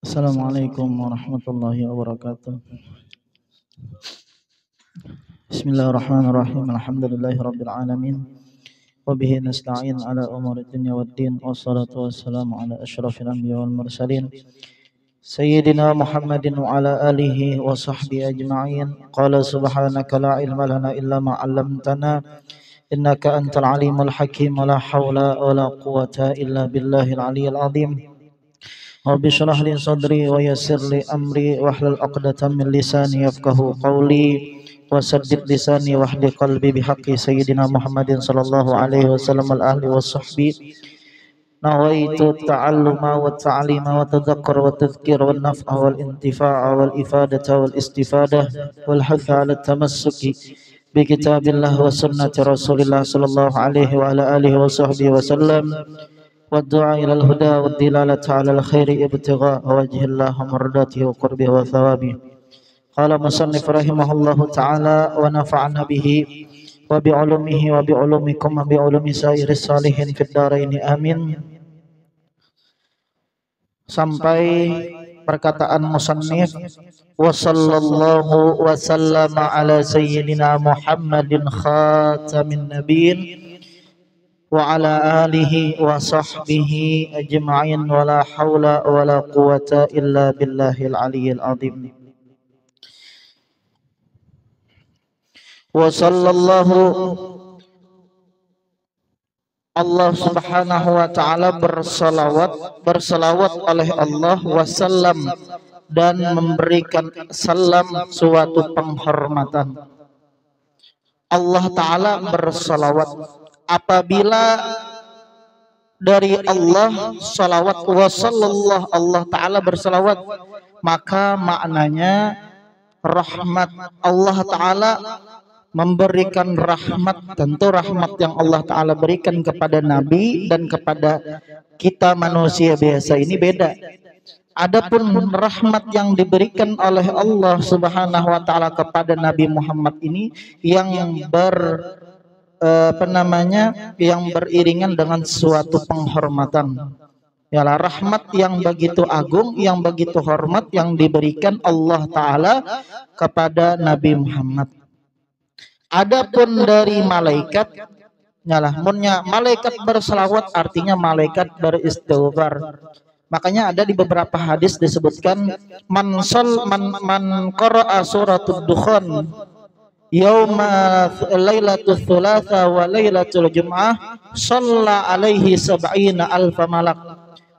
Assalamualaikum warahmatullahi wabarakatuh. Bismillahirrahmanirrahim. Alhamdulillahirabbil alamin. Wa bihi nasta'in ala umuri dunya waddin. Wassalatu wassalamu ala asyrafil anbiya wal mursalin. Sayyidina Muhammadin wa ala alihi wa sahbihi ajma'in. Qala subhanaka la ilma lana illa ma 'allamtana. Innaka antal alimul hakim. La haula wa la quwwata illa billahil aliyyil azim. Rabbi shrah li sadri wa yassir li amri wahlul 'uqdatam min lisani yafqahu qawli wasaddid lisani wahdi qalbi bihaqqi sayyidina Muhammadin sallallahu alaihi wasallam al ahli washabbi nawaitu ta'alluma wa ta'lima wa tadhakkura wa tadhkira wa naf'a wal intifa'a wal ifadata wal istifadah wal hatha ala tamassuki bi kitabillah wa sunnati rasulillah sallallahu alaihi wa ala alihi wa sahbihi wasallam والدعاء إلى الهدى والدلالة على الخير ابتغاء وجه الله ومرضاته وقربه وثوابه. قال مصنف رحمه الله تعالى ونفعنا به وبعلومه وبعلومكم وبعلوم سائر الصالحين في الدارين آمين. Sampai perkataan musannif wa sallallahu wa sallama ala sayyidina Muhammadin khatamin nabiyyin wa ala alihi wa sahbihi ajma'in wa la hawla wa la quwwata illa billahil aliyyil azim. Wa sallallahu Allah subhanahu wa ta'ala bersalawat oleh Allah wasallam dan memberikan salam suatu penghormatan. Allah ta'ala bersalawat. Apabila dari Allah salawat wa sallallahu Allah Ta'ala bersalawat, maka maknanya rahmat Allah Ta'ala memberikan rahmat. Tentu rahmat yang Allah Ta'ala berikan kepada Nabi dan kepada kita manusia biasa ini beda. Adapun rahmat yang diberikan oleh Allah Subhanahu wa Ta'ala kepada Nabi Muhammad ini yang yang beriringan dengan suatu penghormatan. Yalah rahmat yang begitu agung, yang begitu hormat yang diberikan Allah Ta'ala kepada Nabi Muhammad. Adapun dari malaikat, yalah malaikat berselawat artinya malaikat beristighfar. Makanya ada di beberapa hadis disebutkan man qara'a suratul Dukhan yauma lailatul thulatha wa lailatul jum'ah shalla alaihi sab'ina alfa malak.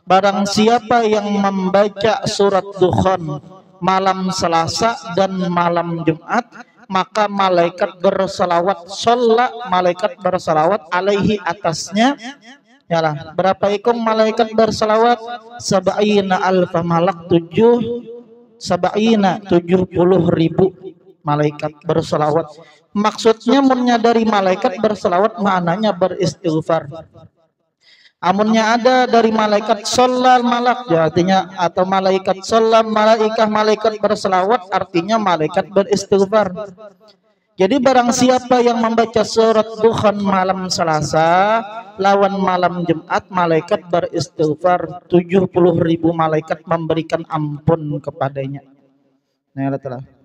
Barang siapa yang membaca surat Dukhan malam Selasa dan malam Jumat, maka malaikat bersalawat, shalla malaikat bersalawat alaihi atasnya. Yalah, berapa ikung malaikat bersalawat? Sab'ina alfa malak, 70.000 malaikat berselawat. Maksudnya menyadari malaikat berselawat maknanya beristighfar. Amunnya ada dari malaikat shallal malak ya artinya, atau malaikat shallal malaikat berselawat artinya malaikat beristighfar. Jadi barang siapa yang membaca surat Dukhan malam Selasa lawan malam Jumat, malaikat beristighfar, 70.000 malaikat memberikan ampun kepadanya. Nah,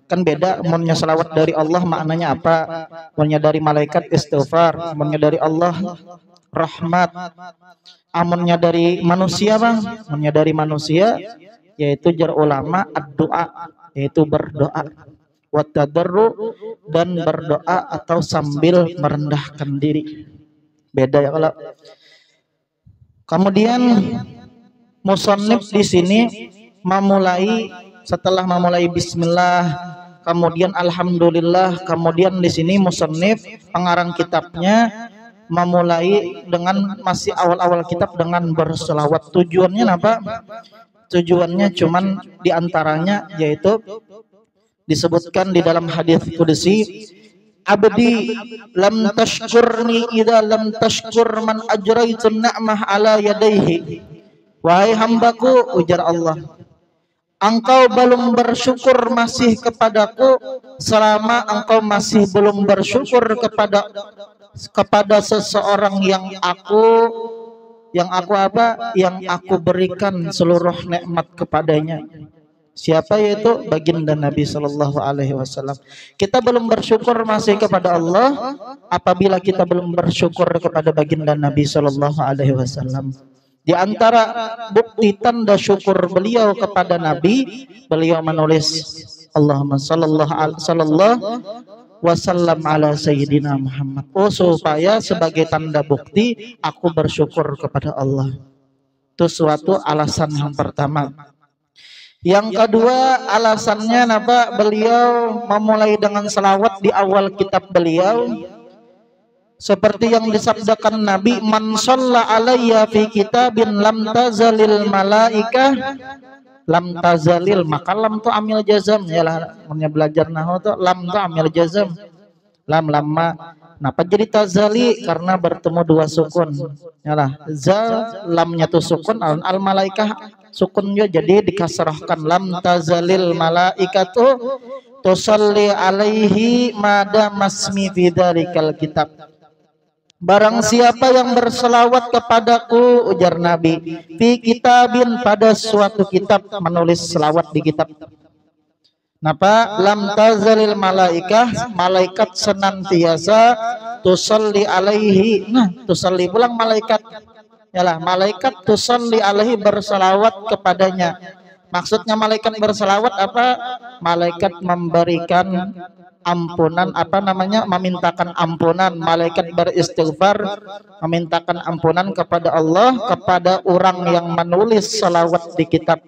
kan beda munnya salawat dari Allah maknanya apa? Munnya dari malaikat istighfar, munnya dari Allah rahmat. Amunnya dari manusia bang, munnya dari manusia yaitu jar ulama ad-doa, yaitu berdoa, wa tadarru, dan berdoa atau sambil merendahkan diri. Beda ya kalau. Kemudian musannif di sini setelah memulai bismillah, kemudian alhamdulillah, kemudian di sini musannif pengarang kitabnya memulai dengan masih awal-awal kitab dengan berselawat. Tujuannya apa? Tujuannya cuman diantaranya yaitu disebutkan di dalam hadis qudsi, abdi lam tashkurni idza lam tashkur man ajraitu ni'mah ala yadayhi. Wahai hambaku, ujar Allah, engkau belum bersyukur masih kepadaku selama engkau masih belum bersyukur kepada seseorang yang aku yang aku apa? Yang aku berikan seluruh nikmat kepadanya. Siapa? Yaitu baginda Nabi Shallallahu Alaihi Wasallam. Kita belum bersyukur masih kepada Allah apabila kita belum bersyukur kepada baginda Nabi Shallallahu Alaihi Wasallam. Di antara bukti tanda syukur beliau kepada Nabi, beliau menulis Allahumma sallallahu wasallam ala sayyidina Muhammad. Oh, supaya sebagai tanda bukti aku bersyukur kepada Allah. Itu suatu alasan yang pertama. Yang kedua alasannya apa? Beliau memulai dengan selawat di awal kitab beliau, seperti yang disabdakan Nabi, man shalla alayya fi kitabin lam tazalil malaikah, lam tazalil, maka lam tu amil jazam, ya lah, belajar nahwu tu lam tu amil jazam, lam lama. Kenapa jadi tazali? Karena bertemu dua sukun. Yalah, zal lamnya tu sukun, al malaikah sukunnya jadi dikasrahkan. Lam tazalil malaikatu tusalli alaihi mada masmi fi dzalikal kitab. Barang siapa yang berselawat kepadaku, ujar Nabi, fi kitabin, pada suatu kitab, menulis selawat di kitab. Napa? Lam tazalil malaikah, malaikat senantiasa tusalli alaihi. Nah, tusalli pulang malaikat. Yalah, malaikat tusalli alaihi, berselawat kepadanya. Maksudnya malaikat berselawat apa? Malaikat memberikan ampunan, apa namanya, memintakan ampunan. Malaikat beristighfar, memintakan ampunan kepada Allah, kepada orang yang menulis selawat di kitab.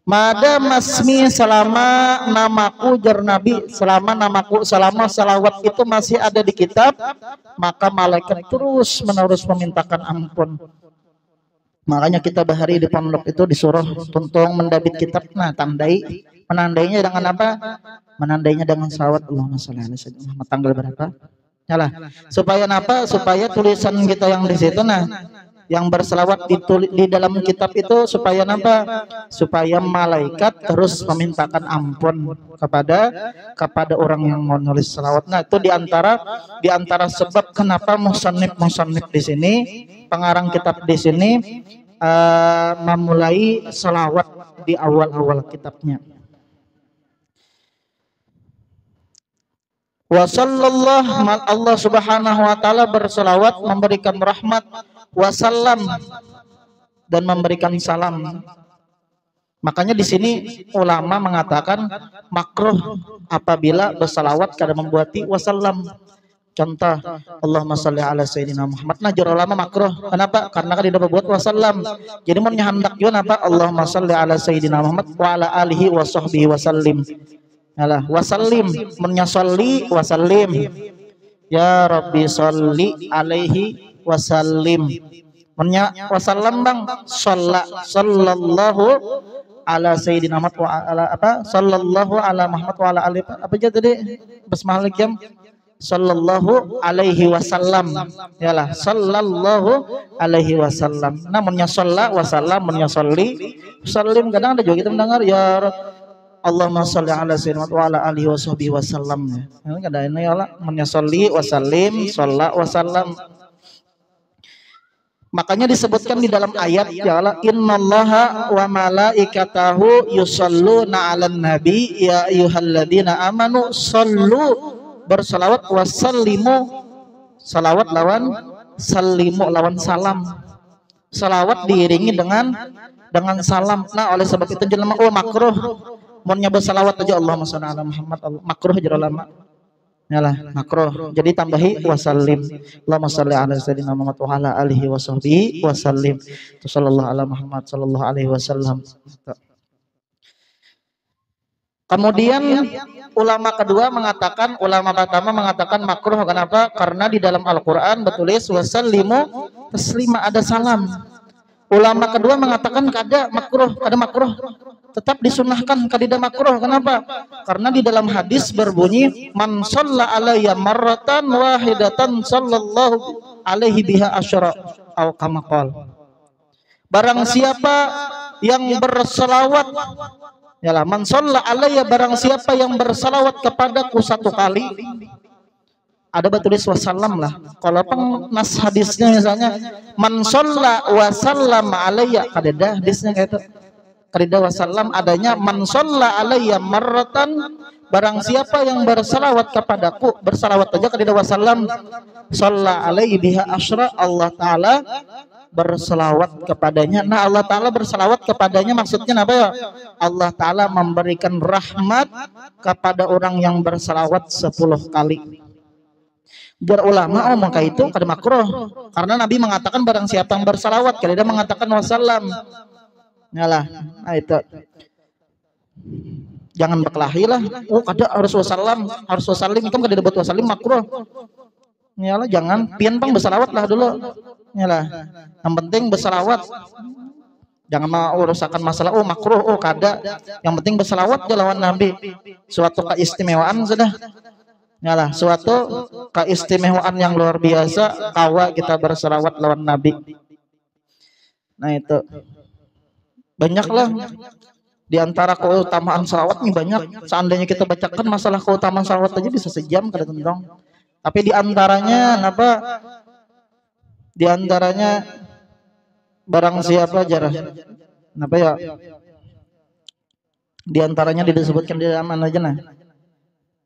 Mada masmi, selama namaku, jar Nabi, selama namaku, selama salawat itu masih ada di kitab, maka malaikat terus menerus memintakan ampun. Makanya kita bahari di pondok itu disuruh tuntung mendabit kitab. Nah, menandainya dengan apa? Menandainya dengan salawat Allahumma shalli alaihi wasallam. Tanggal berapa? Yalah. Supaya apa? Supaya tulisan kita yang di situ, nah, yang berselawat di dalam kitab itu, supaya apa? Supaya malaikat terus memintakan ampun kepada orang yang menulis selawat. Nah, itu diantara sebab kenapa musannif di sini, pengarang kitab di sini memulai selawat di awal-awal kitabnya. Wa sallallahu, Allah subhanahu wa ta'ala berselawat, memberikan rahmat, wasallam, dan memberikan salam. Makanya di sini ulama mengatakan makruh apabila berselawat kada membuati wasallam. Contoh, Allahumma shalli ala sayyidina Muhammad. Nah, juru ulama makruh. Kenapa? Karena kan tidak berbuat wasallam. Jadi mau hendak juga apa? Allahumma shalli ala sayyidina Muhammad wa ala alihi wa sahbihi wasallim. Alah, wasallim, menyasolli wasallim. Ya Rabbi sholli alaihi wasallim. Wasallam bang, sallallahu ala sayyidina Muhammad wa ala apa? Sallallahu ala Muhammad wa ala alihi. Apa aja tadi? Basmalah jam. Sallallahu alaihi wasallam. Yalah, sallallahu alaihi wasallam. Namanya shalla wasallam, menyasolli wasallim. Kadang ada juga kita mendengar ya Allahumma sholli ala sayyidina wa ala alihi wa sahbihi wasallam. Ini kada ini ya Allah, menyasolli wasallim, shalla wasallam. Makanya disebutkan di dalam ayat ya Allah, innallaha wa malaikatahu yusholluna 'alan nabi ya ayyuhalladzina amanu shollu, bersalawat, wasallimu, salawat lawan sallimu, lawan salam. Salawat diiringi dengan salam. Nah, oleh sebab itu jelema makruh mun nyoba salawat aja Allahumma shalli ala Muhammad, makruh aja lama. Yalah, makruh. Jadi tambahi wasallim. Allahumma shalli ala sayyidina Muhammad wa ala alihi wa sahbihi wasallim. Sallallahu ala Muhammad sallallahu alaihi wasallam. Kemudian ulama kedua mengatakan, ulama pertama mengatakan makruh. Kenapa? Karena di dalam Al-Qur'an bertulis wasallimu taslima, ada salam. Ulama kedua mengatakan kada makruh, tetap disunahkan, kada makruh. Kenapa? Karena di dalam hadis berbunyi man shalla alayya marratan wahidatan sallallahu alaihi biha asyara atau kama qala. Barang siapa yang berselawat, yalah, man shalla alayya, barang siapa yang berselawat kepadaku satu kali, ada batulis wasallam lah. Kalau nas hadisnya misalnya man shalla wa sallama alayya, kadeda hadisnya kayak itu. Kadeda wasallam adanya man shalla alayya marratan, barang siapa yang bersalawat kepadaku, bersalawat aja kadeda wasallam, shalla alaihi biha asyra, Allah taala berselawat kepadanya. Nah, Allah taala berselawat kepadanya maksudnya apa ya? Allah taala memberikan rahmat kepada orang yang berselawat 10 kali. Biar ulama maka itu kada makruh, karena Nabi mengatakan barang siapa yang bersalawat, kada mengatakan wasallam. Ngalah, nah itu. Jangan berkelahi lah. Oh, kada harus wasallam, harus wasallim, kan kada buat wasallim makruh. Ngalah, jangan pian pang bersalawat lah dulu. Ngalah. Yang penting bersalawat. Jangan mau urusakan masalah makruh, kada. Yang penting bersalawat aja lawan Nabi. Suatu keistimewaan sudah. Ngalah, suatu keistimewaan yang luar biasa kawa kita berselawat lawan Nabi. Nah itu banyaklah di antara keutamaan salawat nih banyak. Seandainya kita bacakan masalah keutamaan salawat aja bisa sejam kada tentang. Tapi di antaranya apa? Di antaranya barang siapa jarah. Apa ya? Di antaranya disebutkan di dalam aja nah.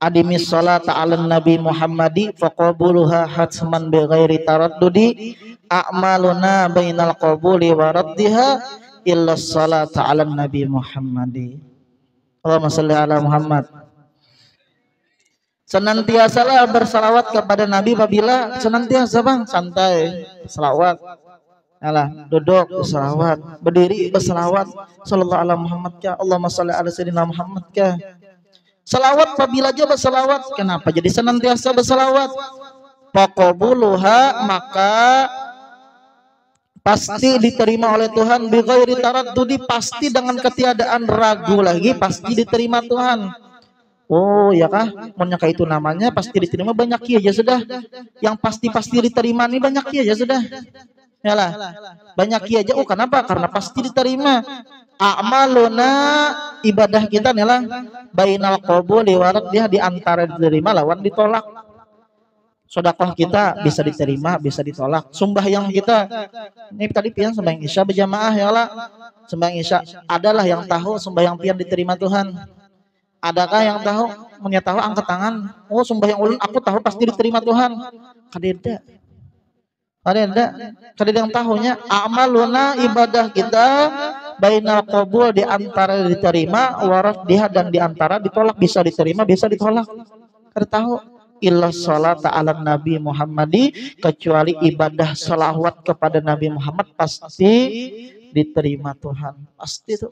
Adimis salat ala Nabi Muhammadi faqabuluha hatsman bi ghairi taraddudi a'maluna bainal qabuli wa raddiha illa salat ala Nabi Muhammadi. Allahumma shalli ala Muhammad. Senantiasalah bersalawat kepada Nabi apabila senantiasa bang santai selawat. Alah, duduk bersalawat, berdiri bersalawat, sallallahu ala Muhammad ka, Allahumma shalli ala sayyidina Muhammad ka. Salawat apabila aja bersalawat, kenapa jadi senantiasa bersalawat? Faqabuluha, maka pasti diterima oleh Tuhan bi ghairi taraddudi, pasti dengan ketiadaan ragu lagi, pasti diterima Tuhan. Oh ya kah? Monyaka itu namanya pasti diterima, banyak ya sudah. Yang pasti diterima nih banyak ya sudah. Yalah, banyak aja. Oh kenapa? Karena pasti diterima. A'maluna, ibadah kita nih lah bainal qabuli wa raddiha, di antara diterima lawan ditolak. Sedekah kita bisa diterima, bisa ditolak. Sembahyang kita ini tadi pian sembahyang Isya berjamaah ya lah. Sembahyang Isya adalah yang tahu sembahyang pian diterima Tuhan. Adakah yang tahu menyatakan angkat tangan? Oh sembahyang ulun aku tahu pasti diterima Tuhan. Kadeda. Kadeda yang tahunya amaluna, ibadah kita bainal qabul, di antara diterima, warat diha, dan di antara ditolak, bisa diterima bisa ditolak. Kada tahu illa sholata ala Nabi Muhammadi, kecuali ibadah salawat kepada Nabi Muhammad pasti diterima Tuhan, pasti itu.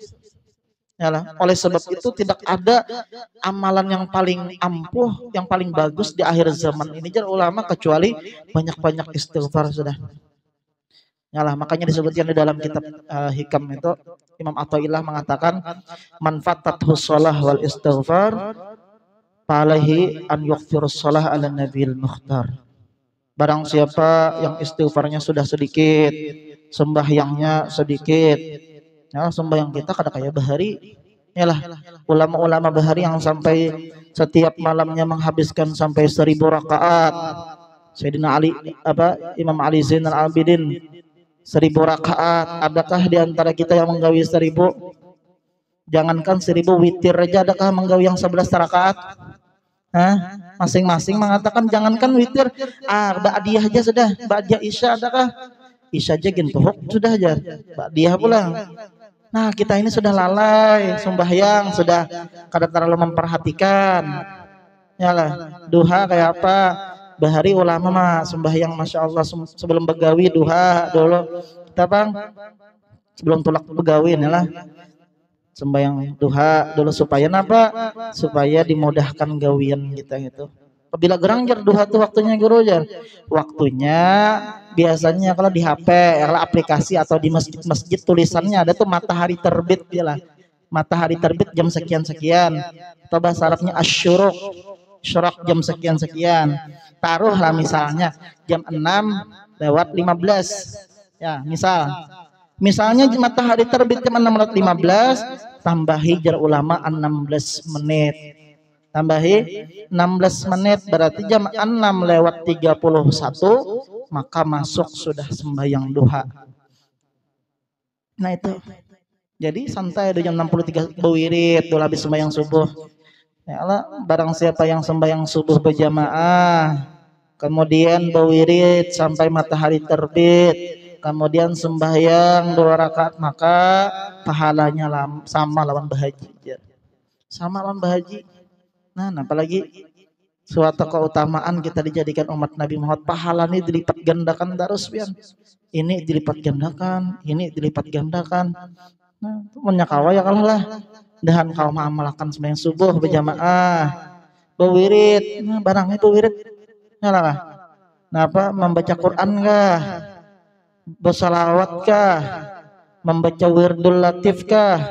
Yalah, oleh sebab itu tidak ada amalan yang paling ampuh, yang paling bagus di akhir zaman ini jar ulama kecuali banyak-banyak istighfar sudah. Yalah, makanya disebutkan di dalam kitab Hikam itu Imam Athaillah mengatakan manfaatatuh shalah wal istighfar falahi an yughfirus shalah ala nabiyil mukhtar. Barang siapa yang istighfarnya sudah sedikit, sembahyangnya sedikit, ya sembahyang kita kada kayak bahari. Yalah, ulama-ulama bahari yang sampai setiap malamnya menghabiskan sampai 1000 rakaat. Sayyidina Ali Imam Ali Zainal Abidin 1000 rakaat. Adakah di antara kita yang menggawi 1000? Jangankan 1000 witir aja, adakah menggawi yang 11 rakaat? Hah? Masing-masing mengatakan jangankan witir, ba'diyah aja sudah, ba'diyah Isya adakah? Isya aja gintuhuk sudah aja, ba'diyah pula. Nah, kita ini sudah lalai sembahyang, sudah kada terlalu memperhatikan. Yalah, duha kayak apa? Bahari ulama mah sembahyang masya Allah sebelum begawi duha dulu. Kita bang sebelum tulak begawi lah. Sembahyang duha dulu supaya apa? Supaya dimudahkan gawian kita itu. Apabila gerang jar duha tuh waktunya guru jar. Waktunya biasanya kalau di HP, kalau aplikasi atau di masjid tulisannya ada tuh matahari terbit ya lah. Matahari terbit jam sekian-sekian. Atau bahasa Arabnya asyuruk. Syuruk jam sekian-sekian. Taruhlah misalnya jam 6:15. Ya, misalnya matahari terbit jam 6:15, tambah jar ulama 16 menit. tambahi 16 menit, berarti jam 6:31 maka masuk sudah sembahyang duha. Nah itu, jadi santai di jam 63 bewirid dulu habis sembahyang subuh. Ya Allah, barang siapa yang sembahyang subuh berjamaah, kemudian bewirid sampai matahari terbit, kemudian sembahyang 2 rakaat, maka pahalanya sama lawan bahaji. Sama lawan bahaji. Nah, apalagi suatu keutamaan kita dijadikan umat Nabi Muhammad, pahalanya dilipat gandakan terus, pian. Ini dilipat gandakan, ini dilipat gandakan. Nah, menyakawa ya kalah lah. Dan kau mengamalkan sembahyang subuh berjamaah, bewirid, nah barangnya bewirid, nyalah. Nah apa, membaca Quran kah, bersalawat kah, membaca wirdul latif kah?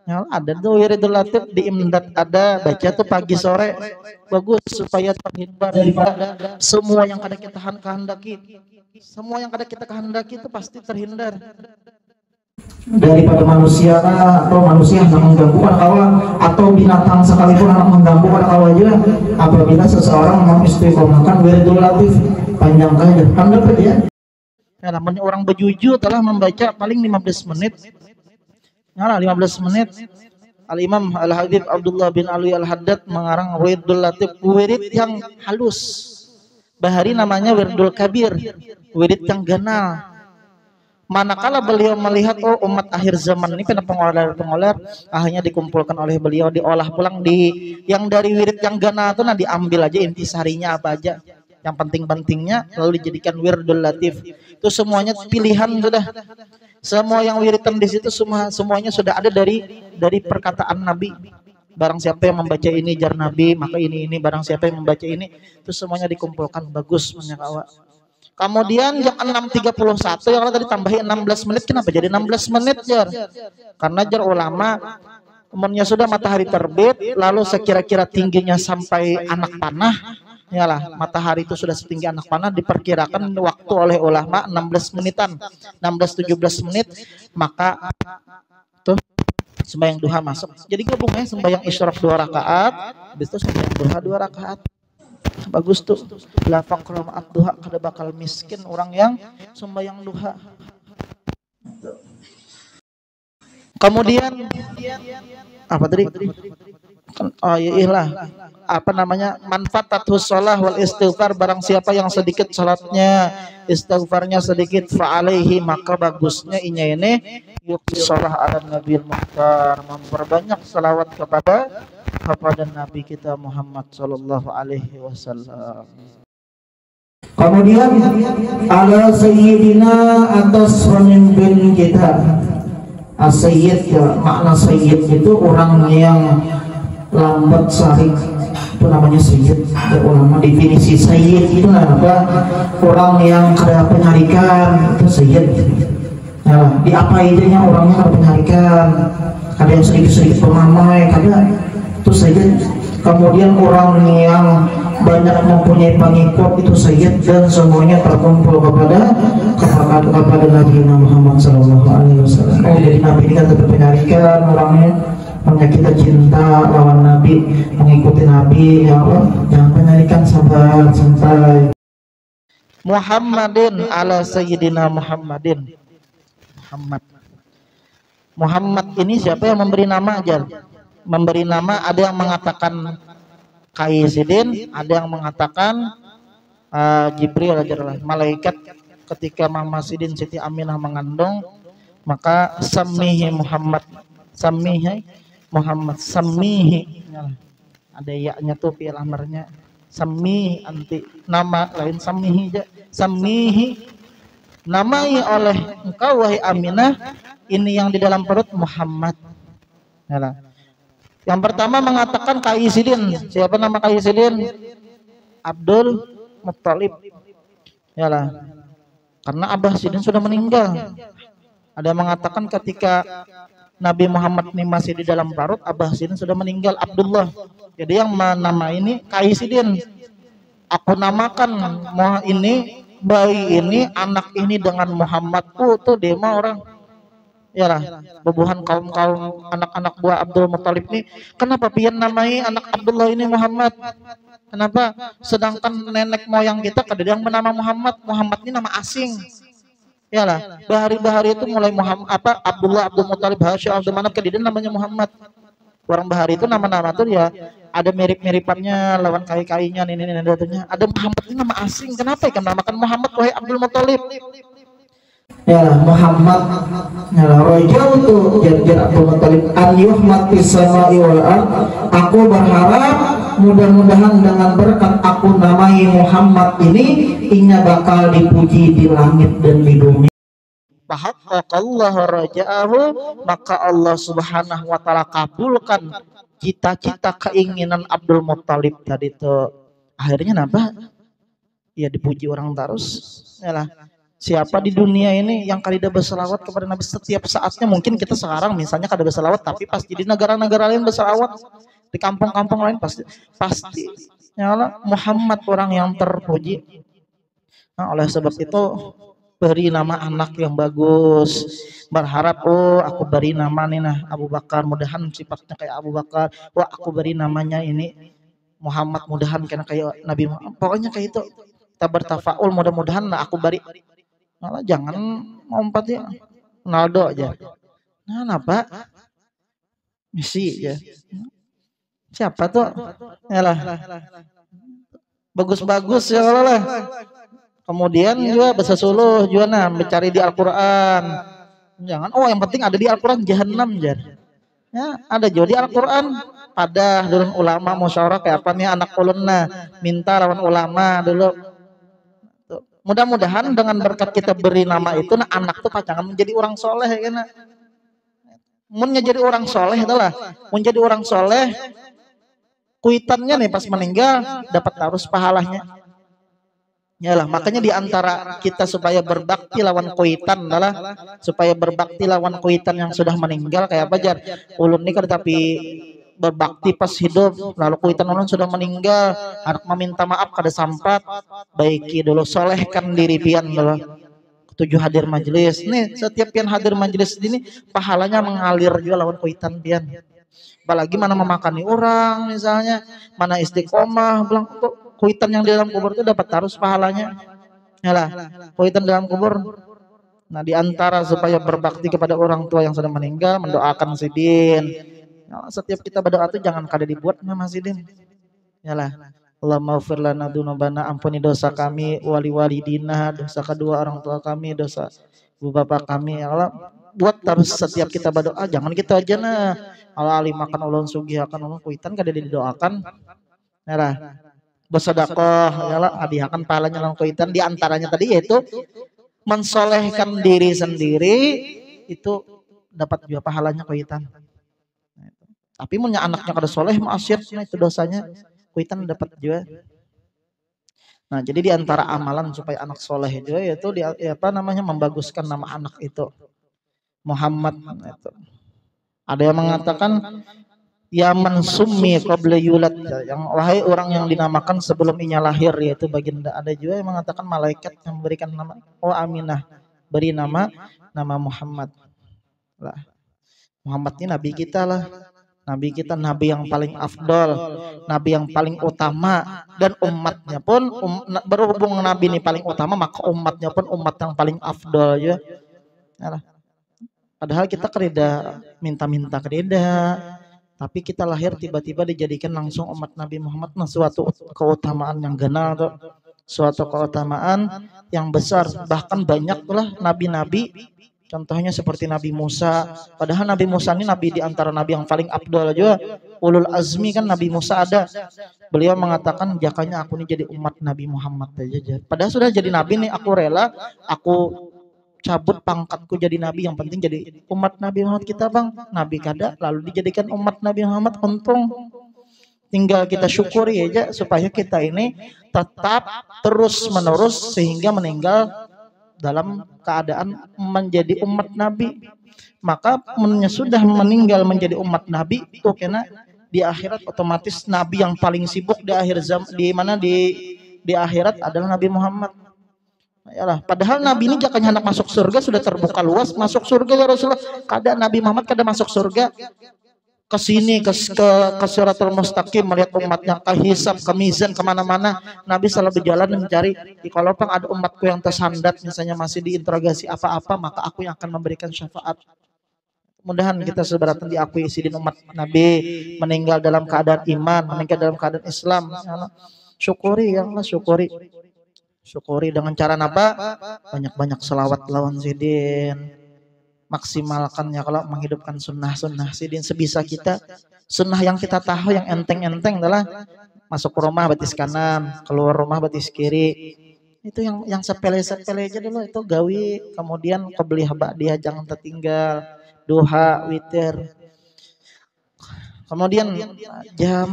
Nah, ada tuh wirdul latif di Imdad, ada baca tuh pagi sore, bagus supaya terhindar daripada semua yang kada kita kehendaki. Semua yang kada kita kehendaki itu pasti terhindar daripada manusia atau manusia yang mengganggu pada kawan, atau binatang sekalipun anak mengganggu pada kawan juga. Apabila seseorang mengistiqomahkan wirdul latif, panjangkan aja hendak ya. Namun orang berjujur telah membaca paling 15 menit. Nah, 15 menit. Al-Imam Al-Habib Abdullah bin Ali Al-Haddad mengarang wirdul latif, wirid yang halus. Bahari namanya wirdul kabir, wirid yang ganal. Manakala beliau melihat umat akhir zaman ini pada pengolar akhirnya dikumpulkan oleh beliau, diolah pulang yang dari wirid yang ganal itu, nah diambil aja intisarinya apa aja, yang penting-pentingnya lalu dijadikan wirdul latif. Itu semuanya pilihan sudah. Semua yang wiridan di situ semuanya sudah ada dari perkataan Nabi. Barang siapa yang membaca ini jar Nabi, maka ini barang siapa yang membaca ini, itu semuanya dikumpulkan bagus menyakawa. Kemudian jam 6:31 yang tadi tambahin 16 menit, kenapa jadi 16 menit jar? Karena jar ulama umumnya sudah matahari terbit, lalu sekira-kira tingginya sampai anak panah, yalah matahari itu sudah setinggi anak panah, diperkirakan waktu oleh ulama 16 menitan, 16-17 menit, maka tuh sembahyang duha masuk. Jadi gabungnya sembahyang isyraq 2 rakaat, habis itu sembahyang duha 2 rakaat. Bagus tuh. La faqra ma'ad duha, kada bakal miskin orang yang sembahyang duha. Kemudian apa tadi? Oh iya lah. Apa namanya? Manfaatatus shalah wal istighfar, barang siapa yang sedikit salatnya, istighfarnya sedikit, fa alaihi, maka bagusnya ini yuqshalah ala nabiyil muhtar, memperbanyak salawat kepada Nabi kita Muhammad sallallahu alaihi wasallam. Kemudian ala sayyidina, atas pemimpin kita. As-sayyid, ya, makna sayyid itu orang yang lambat sahih, itu namanya sayyid. Ulama definisi sayyid itu apa? Orang yang kada penyarikan, itu sayyid. Nah, di apa idenya orangnya kada penyarikan, kada yang sedikit-sedikit pemamai, kada, itu sayyid. Kemudian orang yang banyak mempunyai pengikut, itu sayyid, dan semuanya terkumpul kepada Nabi Muhammad sallallahu alaihi wasallam. Jadi Nabi ini kan tetap penyarikan orangnya, makanya kita cinta lawan Nabi, mengikuti Nabi, ya Allah, jangan penyarikan, sabar, santai. Muhammadin ala sayyidina Muhammadin. Muhammad ini siapa yang memberi nama aja? Memberi nama, ada yang mengatakan Kaisidin, ada yang mengatakan Jibril aja, malaikat ketika Mama Sidin Siti Aminah mengandung, maka samihi Muhammad, samihi Muhammad, samihi, ada ya-nya tuh pi lamarnya, samihi anti nama lain, samihi aja, samihi, namai oleh engkau wahai Aminah ini yang di dalam perut Muhammad. Yalah. Yang pertama mengatakan Kaisidin. Siapa nama Kaisidin? Abdul Muttalib. Yalah. Karena Abah Sidin sudah meninggal. Ada yang mengatakan ketika Nabi Muhammad ini masih di dalam perut, Abah Sidin sudah meninggal, Abdullah. Jadi yang nama ini Kaisidin. Aku namakan ini bayi ini, anak ini dengan Muhammad. Tuh dia mah orang. Ya lah, bubuhan kaum-kaum anak-anak buah Abdul Muthalib nih, kenapa pian namai anak Abdullah ini Muhammad? Kenapa? Sedangkan nenek moyang kita kadang bernama Muhammad. Muhammad ini nama asing. Ya lah, bahari-bahari itu mulai Muhammad apa Abdullah, Abdul Muthalib, Hashim, Abdul Manaf, kadang namanya Muhammad. Orang bahari itu nama-nama tuh ya ada mirip-miripannya lawan kai-kainya ini datunya. Ada Muhammad ini nama asing. Kenapa ya namakan Muhammad wahai Abdul Muthalib? Ya Muhammad ya rojau tuh jar Abdul Muthalib an yuhmat fis samai wal ard. Aku berharap mudah-mudahan dengan berkat aku namai Muhammad ini inya bakal dipuji di langit dan di bumi. Fahaqqallahu raja'ahu, maka Allah Subhanahu wa taala kabulkan cita-cita keinginan Abdul Muthalib tadi itu. Akhirnya apa? Ya dipuji orang terus. Yalah. Siapa di dunia ini yang kada berselawat kepada Nabi setiap saatnya? Mungkin kita sekarang misalnya kada berselawat, tapi pasti di negara-negara lain berselawat, di kampung-kampung lain pasti yalah Muhammad orang yang terpuji. Nah, oleh sebab itu beri nama anak yang bagus, berharap oh aku beri nama nih nah Abu Bakar, mudahan sifatnya kayak Abu Bakar. Wah aku beri namanya ini Muhammad, mudahan kena kayak Nabi Muhammad. Pokoknya kayak itu kita bertafaul, mudah-mudahan nah aku beri. Malah jangan ngompat ya Ronaldo aja. Nah apa Messi ya siapa tuh yalah bagus-bagus ya lah. Kemudian juga bahasa Suluh juga nah mencari di Al-Quran. Jangan yang penting ada di Al-Quran jahanam jar. Ya ada juga di Al-Quran pada dulu ulama musyawarah kayak apa nih anak ulunna minta lawan ulama dulu. Mudah-mudahan dengan berkat kita beri nama itu nah anak tuh pacangan menjadi orang soleh ya kan. Menjadi orang soleh itulah menjadi orang soleh kuitannya nih pas meninggal dapat terus pahalanya. Yalah, makanya diantara kita supaya berbakti lawan kuitan adalah supaya berbakti lawan kuitan yang sudah meninggal kayak apa jar ulun ini kan tapi berbakti pas hidup lalu kuitan ulun sudah meninggal anak meminta maaf kada sampat baiki dulu solehkan diri pian dulu 7 hadir majelis nih setiap pian hadir majelis ini pahalanya mengalir juga lawan kuitan pian apalagi mana memakani orang misalnya mana istiqomah bilang kuitan yang di dalam kubur itu dapat terus pahalanya. Yalah, kuitan dalam kubur. Nah, diantara supaya berbakti kepada orang tua yang sudah meninggal, mendoakan sidin. Ya, setiap kita berdoa itu jangan kada dibuat nama sidin. Yalah. Allahumma ighfir lana dzunubana, ampuni dosa kami, wali-walidina, dosa kedua orang tua kami, dosa ibu bapak kami. Ya Allah, buat terus setiap kita berdoa, jangan kita aja nah. Allah alimakan ulun sugihakan ulun kuitan kada didoakan. Yalah. Bersedekah yalah hadiahkan pahalanya lawan kuitan diantaranya tadi yaitu mensolehkan diri sendiri itu dapat juga pahalanya kuitan. Tapi punya anaknya kada soleh maksiat itu dosanya kuitan dapat juga. Nah jadi diantara amalan supaya anak soleh juga yaitu membaguskan nama anak itu Muhammad itu. Ada yang mengatakan ya mansummi qabla yulad, yang wahai orang yang dinamakan sebelum inya lahir yaitu baginda. Ada juga yang mengatakan malaikat yang memberikan nama Aminah beri nama Muhammad lah. Muhammad ini nabi kita lah, nabi kita, nabi yang paling afdol, nabi yang paling utama, dan umatnya pun berhubung nabi ini paling utama maka umatnya pun umat yang paling afdol ya. Padahal kita kerida minta-minta kerida, tapi kita lahir tiba-tiba dijadikan langsung umat Nabi Muhammad. Nah, suatu keutamaan yang genal tuh, suatu keutamaan yang besar. Bahkan banyak lah nabi-nabi, contohnya seperti Nabi Musa. Padahal Nabi Musa ini nabi di antara nabi yang paling afdal juga. Ulul azmi kan Nabi Musa ada. Beliau mengatakan jakanya aku ini jadi umat Nabi Muhammad aja. Padahal sudah jadi nabi nih, aku rela, aku cabut pangkatku jadi nabi, yang penting jadi umat Nabi Muhammad kita bang. Nabi kada lalu dijadikan umat Nabi Muhammad, untung tinggal kita syukuri aja supaya kita ini tetap terus menerus sehingga meninggal dalam keadaan menjadi umat Nabi. Maka sudah meninggal menjadi umat Nabi itu kena di akhirat otomatis nabi yang paling sibuk di akhir zaman di akhirat adalah Nabi Muhammad. Yalah, padahal Nabi ini jangan hendak masuk surga sudah terbuka luas masuk surga ya Rasulullah. Kada Nabi Muhammad kada masuk surga ke sini ke Siratul Mustaqim melihat umatnya, ke hisab, ke mizan, kemana-mana Nabi selalu berjalan mencari. Kalau pang ada umatku yang tersandat misalnya masih diinterogasi apa-apa, maka aku yang akan memberikan syafaat. Mudahan kita seberatan diakui sidin umat Nabi, meninggal dalam keadaan iman, meninggal dalam keadaan Islam. Syukuri ya Allah, syukuri. Syukuri dengan cara apa? Banyak-banyak selawat lawan sidin. Maksimalkannya kalau menghidupkan sunnah-sunnah sidin sebisa kita. Sunnah yang kita tahu yang enteng-enteng adalah masuk rumah batis kanan, keluar rumah batis kiri. Itu yang sepele-sepele aja dulu itu gawi. Kemudian kebeli dia jangan tertinggal. Duha, witir. Kemudian jam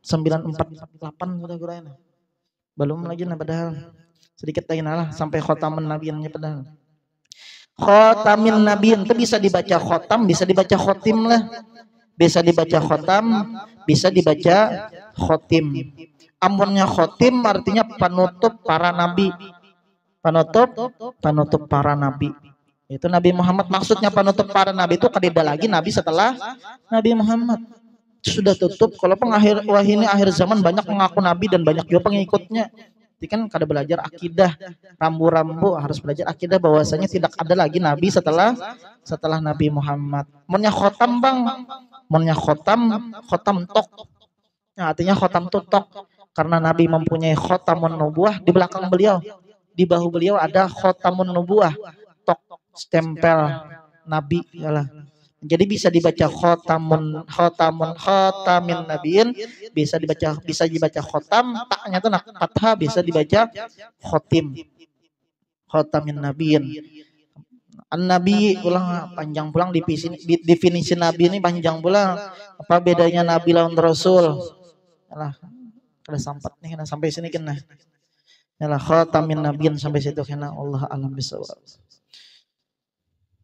9.48 udah gurain. Belum lagi nah padahal sedikit lagi lah sampai khotamun nabiinnya padahal. Khotamin nabiin itu bisa dibaca khotam, bisa dibaca khotim lah. Bisa dibaca khotam, bisa dibaca khotim. Amunnya khotim artinya penutup para nabi. Penutup para nabi. Itu Nabi Muhammad maksudnya penutup para nabi itu kadida lagi nabi setelah Nabi Muhammad. Sudah tutup. Kalau pengakhir ini akhir zaman banyak mengaku nabi dan banyak juga pengikutnya. Jadi kan kada belajar akidah, rambu-rambu harus belajar akidah bahwasanya tidak ada lagi nabi setelah Nabi Muhammad. Munnya khotam bang, munnya khotam tok. Nah, artinya khotam tutok karena nabi mempunyai khotamun nubuah di belakang beliau, di bahu beliau ada khotamun nubuah, tok stempel nabi yalah. Jadi bisa dibaca khotamin nabiin, bisa dibaca khotam, taknya tuh fathah, bisa dibaca khotamin nabiin. An-nabi ulang panjang pulang definisi nabi ini panjang pulang. Apa bedanya nabi lawan rasul? Yalah, kada sampat nih kena sampai sini kena. Yalah khotamin nabiin sampai situ kena. Allah alam bisawab.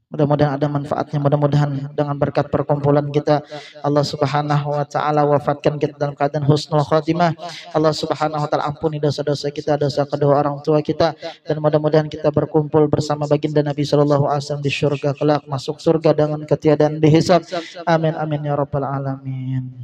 Mudah-mudahan ada manfaatnya, mudah-mudahan dengan berkat perkumpulan kita Allah Subhanahu wa taala wafatkan kita dalam keadaan husnul khatimah. Allah Subhanahu wa taala ampuni dosa-dosa kita, dosa kedua orang tua kita, dan mudah-mudahan kita berkumpul bersama baginda Nabi sallallahu alaihi wasallam di surga kelak, masuk surga dengan ketiadaan dihisab. Amin amin ya rabbal alamin.